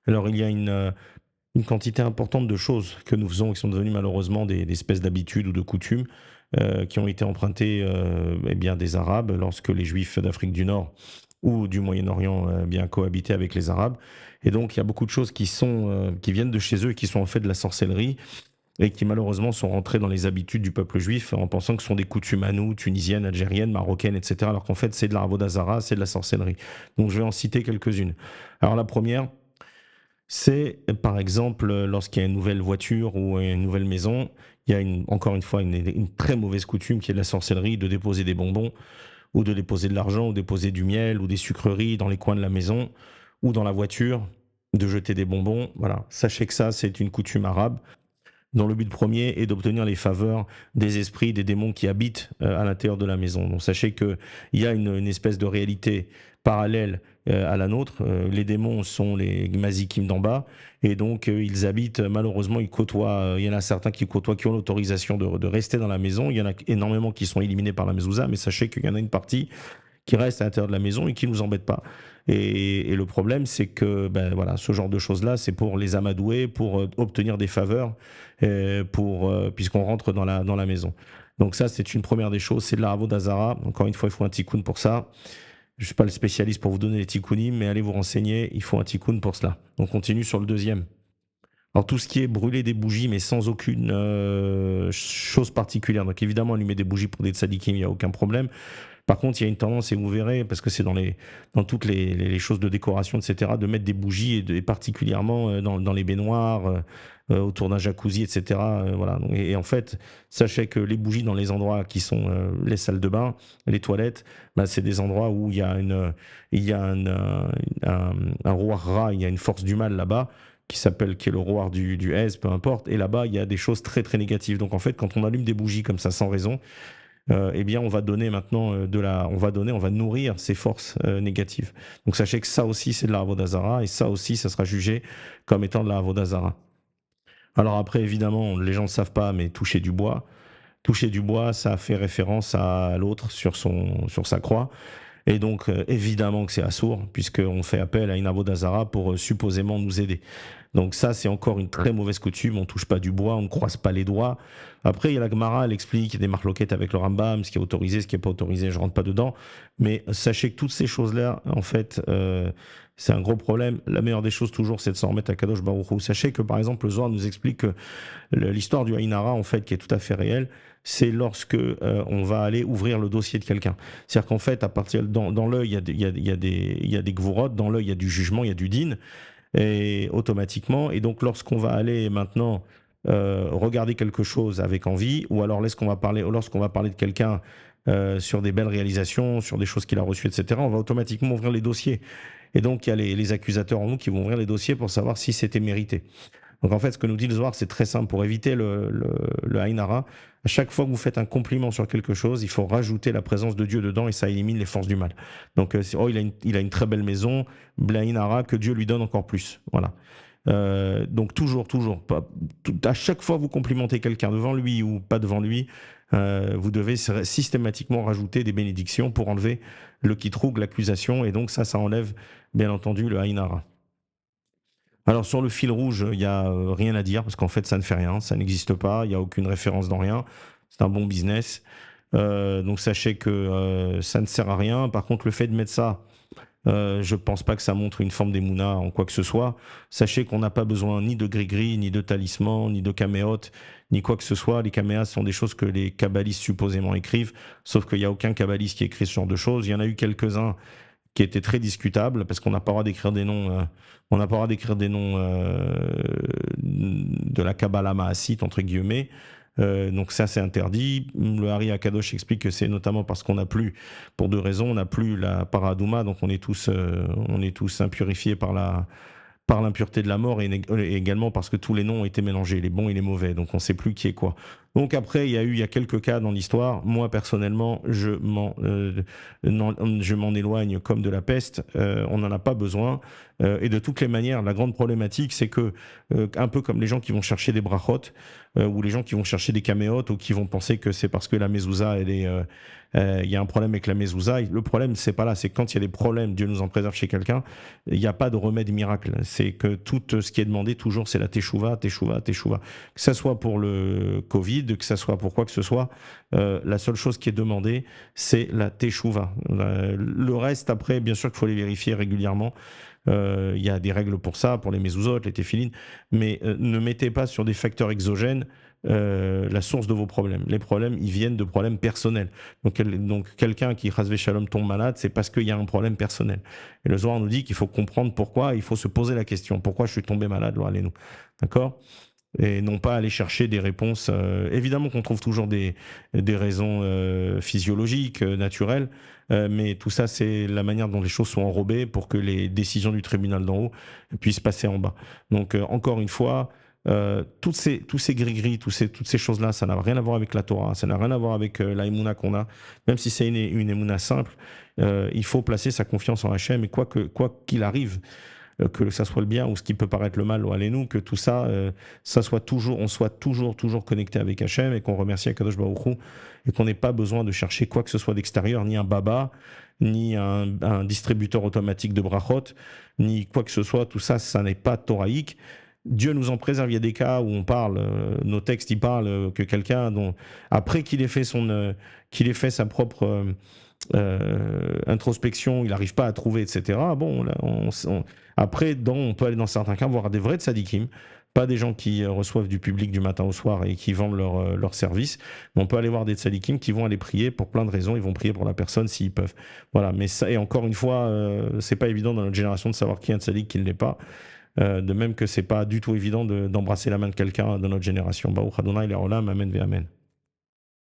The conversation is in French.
Alors il y a une quantité importante de choses que nous faisons qui sont devenues malheureusement des espèces d'habitudes ou de coutumes, qui ont été empruntées, eh bien des Arabes lorsque les Juifs d'Afrique du Nord ou du Moyen-Orient, bien cohabitaient avec les Arabes et donc il y a beaucoup de choses qui viennent de chez eux et qui sont en fait de la sorcellerie et qui malheureusement sont rentrées dans les habitudes du peuple juif en pensant que ce sont des coutumes à nous, tunisiennes, algériennes, marocaines et cetera, alors qu'en fait c'est de la avoda c'est de la sorcellerie. Donc je vais en citer quelques-unes. Alors la première, c'est, par exemple, lorsqu'il y a une nouvelle voiture ou une nouvelle maison, il y a encore une fois une très mauvaise coutume qui est de la sorcellerie, de déposer des bonbons ou de déposer de l'argent ou déposer du miel ou des sucreries dans les coins de la maison ou dans la voiture, de jeter des bonbons. Voilà, sachez que ça, c'est une coutume arabe dont le but premier est d'obtenir les faveurs des esprits, des démons qui habitent à l'intérieur de la maison. Donc sachez qu'il y a une espèce de réalité parallèle à la nôtre. Les démons sont les mazikim d'en bas, et donc ils habitent, malheureusement, ils côtoient, il y en a certains qui côtoient, qui ont l'autorisation de rester dans la maison, il y en a énormément qui sont éliminés par la mezouza, mais sachez qu'il y en a une partie qui reste à l'intérieur de la maison et qui ne nous embête pas. Et le problème, c'est que ben, voilà, ce genre de choses-là, c'est pour les amadouer, pour obtenir des faveurs, puisqu'on rentre dans la maison. Donc ça, c'est une première des choses, c'est de la d'Azara. Encore une fois, il faut un tikkun pour ça. Je ne suis pas le spécialiste pour vous donner les tikkunim, mais allez vous renseigner, il faut un tikkun pour cela. On continue sur le deuxième. Alors tout ce qui est brûler des bougies, mais sans aucune chose particulière. Donc évidemment, allumer des bougies pour des tzadikim, il n'y a aucun problème. Par contre, il y a une tendance, et vous verrez, parce que c'est dans toutes les choses de décoration, etc., de mettre des bougies, et particulièrement dans les baignoires, autour d'un jacuzzi, etc. Voilà. Et en fait, sachez que les bougies dans les endroits qui sont les salles de bain, les toilettes, bah, c'est des endroits où il y a un roi Ra, il y a une force du mal là-bas, qui est le roi du Hez, peu importe. Et là-bas, il y a des choses très très négatives. Donc en fait, quand on allume des bougies comme ça sans raison, eh bien, on va donner maintenant on va nourrir ces forces négatives. Donc, sachez que ça aussi, c'est de la Avodazara, et ça aussi, ça sera jugé comme étant de la Avodazara. Alors après, évidemment, les gens ne savent pas, mais toucher du bois. Toucher du bois, ça fait référence à l'autre sur sa croix. Et donc, évidemment que c'est assourd, puisqu'on fait appel à une Avodazara pour supposément nous aider. Donc ça, c'est encore une très mauvaise coutume. On touche pas du bois, on ne croise pas les doigts. Après, il y a la Gemara, elle explique, il y a des marloquettes avec le Rambam, ce qui est autorisé, ce qui est pas autorisé, je rentre pas dedans. Mais sachez que toutes ces choses-là, en fait, c'est un gros problème. La meilleure des choses, toujours, c'est de s'en remettre à Kadosh Baruch Hu. Sachez que, par exemple, le Zohar nous explique que l'histoire du Haïnara, en fait, qui est tout à fait réelle, c'est lorsque on va aller ouvrir le dossier de quelqu'un. C'est-à-dire qu'en fait, à partir dans l'œil, il y a des gvurot, dans l'œil, il y a du jugement, il y a du din, et automatiquement. Et donc, lorsqu'on va aller maintenant regarder quelque chose avec envie, ou alors lorsqu'on va parler de quelqu'un sur des belles réalisations, sur des choses qu'il a reçues, etc., on va automatiquement ouvrir les dossiers. Et donc, il y a les accusateurs en nous qui vont ouvrir les dossiers pour savoir si c'était mérité. Donc, en fait, ce que nous dit le Zohar, c'est très simple. Pour éviter le Aïn Hara, à chaque fois que vous faites un compliment sur quelque chose, il faut rajouter la présence de Dieu dedans et ça élimine les forces du mal. Donc, il a une très belle maison, Blaïn Hara, que Dieu lui donne encore plus. Voilà. Donc toujours, à chaque fois que vous complimentez quelqu'un devant lui ou pas devant lui, vous devez systématiquement rajouter des bénédictions pour enlever le kitroug, l'accusation, et donc ça enlève bien entendu le haïnara. Alors sur le fil rouge, il y a rien à dire parce qu'en fait ça ne fait rien, ça n'existe pas, il y a aucune référence dans rien. C'est un bon business. Donc sachez que ça ne sert à rien. Par contre, le fait de mettre ça, je pense pas que ça montre une forme d'émouna en quoi que ce soit. Sachez qu'on n'a pas besoin ni de gris-gris, ni de talisman, ni de caméotes, ni quoi que ce soit. Les caméas sont des choses que les kabbalistes supposément écrivent, sauf qu'il n'y a aucun kabbaliste qui écrit ce genre de choses. Il y en a eu quelques-uns qui étaient très discutables, parce qu'on n'a pas le droit d'écrire des noms, on n'a pas le droit d'écrire des noms de la Kabbalah Maasite, entre guillemets. Donc ça c'est interdit. Le Hari Akadosh explique que c'est notamment parce qu'on n'a plus, pour deux raisons, on n'a plus la paradouma, donc on est tous impurifiés par l'impureté de la mort, et également parce que tous les noms ont été mélangés, les bons et les mauvais, donc on ne sait plus qui est quoi. Donc après, il y a quelques cas dans l'histoire. Moi personnellement, je m'en éloigne comme de la peste. On n'en a pas besoin. Et de toutes les manières, la grande problématique, c'est que, un peu comme les gens qui vont chercher des brachot, ou les gens qui vont chercher des caméotes, ou qui vont penser que c'est parce que la mezouza, il y a un problème avec la mezouza. Le problème, c'est pas là, c'est quand il y a des problèmes, Dieu nous en préserve chez quelqu'un, il n'y a pas de remède miracle. C'est que tout ce qui est demandé toujours, c'est la teshuva, teshuva, teshuva. Que ça soit pour le Covid, que ça soit pour quoi que ce soit, la seule chose qui est demandée, c'est la teshuva. Le reste, après, bien sûr qu'il faut les vérifier régulièrement. Il y a des règles pour ça, pour les mezuzot, les téphilines, mais ne mettez pas sur des facteurs exogènes la source de vos problèmes. Les problèmes, ils viennent de problèmes personnels. Donc quelqu'un qui, chas shalom, tombe malade, c'est parce qu'il y a un problème personnel. Et le Zohar nous dit qu'il faut comprendre pourquoi, il faut se poser la question, pourquoi je suis tombé malade, lo allez-nous. D'accord? Et non pas aller chercher des réponses. Évidemment qu'on trouve toujours des raisons physiologiques, naturelles, mais tout ça, c'est la manière dont les choses sont enrobées pour que les décisions du tribunal d'en haut puissent passer en bas. Donc, encore une fois, tous ces gris-gris, toutes ces choses-là, ça n'a rien à voir avec la Torah, ça n'a rien à voir avec la Emouna qu'on a, même si c'est une Emouna simple, il faut placer sa confiance en Hachem, et quoi qu'il arrive, que ça soit le bien ou ce qui peut paraître le mal, ou allez-nous, que tout ça, on soit toujours connecté avec Hachem, et qu'on remercie Akadosh Baruch Hu, et qu'on n'ait pas besoin de chercher quoi que ce soit d'extérieur, ni un baba, ni un distributeur automatique de brachot, ni quoi que ce soit. Tout ça, ça n'est pas toraïque. Dieu nous en préserve. Il y a des cas où on parle, nos textes, ils parlent que quelqu'un, après qu'il ait fait sa propre introspection, il n'arrive pas à trouver, etc. Bon, là, après, on peut aller dans certains cas voir des vrais tzadikim, pas des gens qui reçoivent du public du matin au soir et qui vendent leur service, mais on peut aller voir des tzadikim qui vont aller prier pour plein de raisons. Ils vont prier pour la personne s'ils peuvent. Voilà. Mais ça, et encore une fois, c'est pas évident dans notre génération de savoir qui est un tzadik, qui ne l'est pas. De même que c'est pas du tout évident d'embrasser la main de quelqu'un de notre génération. Baruch Adonai, l'Olam, Amen ve Amen.